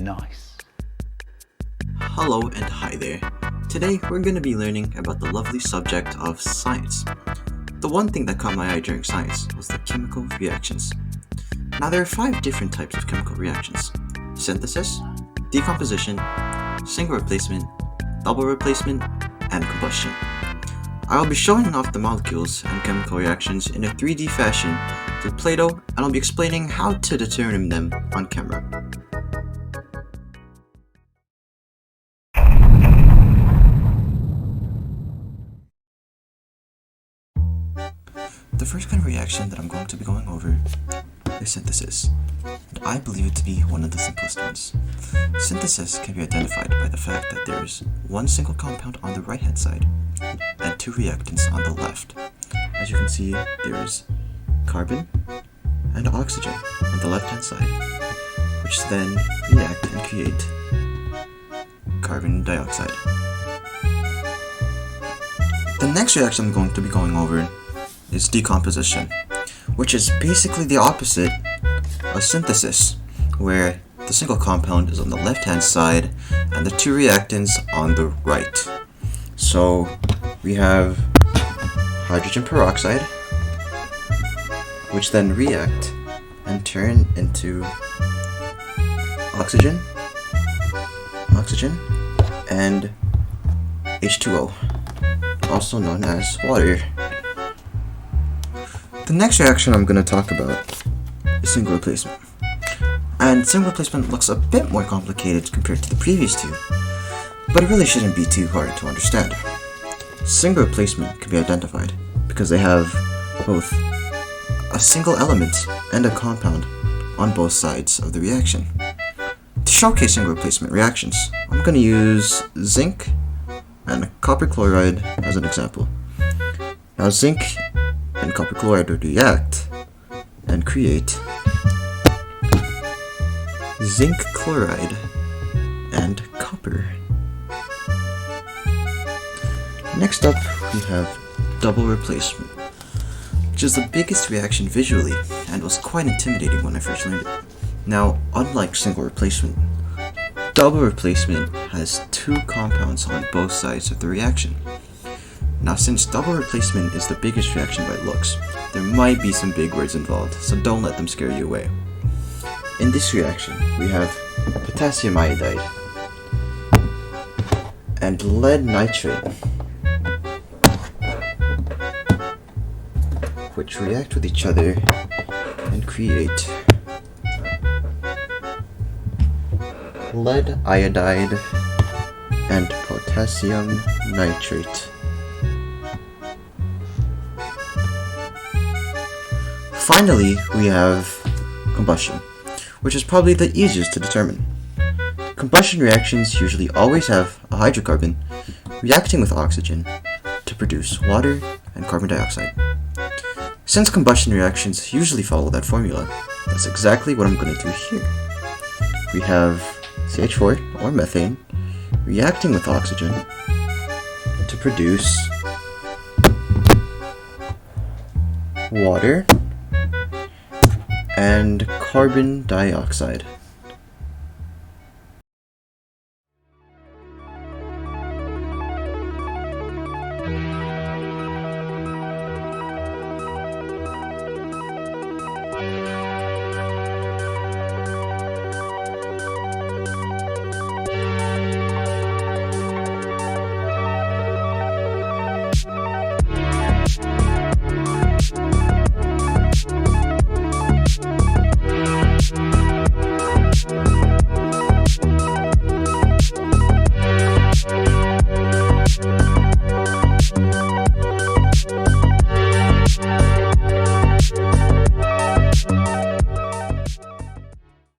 Nice. Hello and hi there. Today we're going to be learning about the lovely subject of science. The one thing that caught my eye during science was the chemical reactions. Now there are 5 different types of chemical reactions: synthesis, decomposition, single replacement, double replacement, and combustion. I will be showing off the molecules and chemical reactions in a 3D fashion through Play-Doh, and I'll be explaining how to determine them on camera. The first kind of reaction that I'm going to be going over is synthesis, and I believe it to be one of the simplest ones. Synthesis can be identified by the fact that there's one single compound on the right hand side and 2 reactants on the left. As you can see, there's carbon and oxygen on the left hand side, which then react and create carbon dioxide. The next reaction I'm going to be going over is decomposition, which is basically the opposite of synthesis, where the single compound is on the left hand side and the 2 reactants on the right. So we have hydrogen peroxide, which then react and turn into oxygen, and H2O, also known as water. The next reaction I'm going to talk about is single replacement. And single replacement looks a bit more complicated compared to the previous 2, but it really shouldn't be too hard to understand. Single replacement can be identified because they have both a single element and a compound on both sides of the reaction. To showcase single replacement reactions, I'm going to use zinc and copper chloride as an example. Now zinc and copper chloride would react and create zinc chloride and copper. Next up, we have double replacement, which is the biggest reaction visually and was quite intimidating when I first learned it. Now, unlike single replacement, double replacement has 2 compounds on both sides of the reaction. Now, since double replacement is the biggest reaction by looks, there might be some big words involved, so don't let them scare you away. In this reaction, we have potassium iodide and lead nitrate, which react with each other and create lead iodide and potassium nitrate. Finally, we have combustion, which is probably the easiest to determine. Combustion reactions usually always have a hydrocarbon reacting with oxygen to produce water and carbon dioxide. Since combustion reactions usually follow that formula, that's exactly what I'm going to do here. We have CH4, or methane, reacting with oxygen to produce water and carbon dioxide.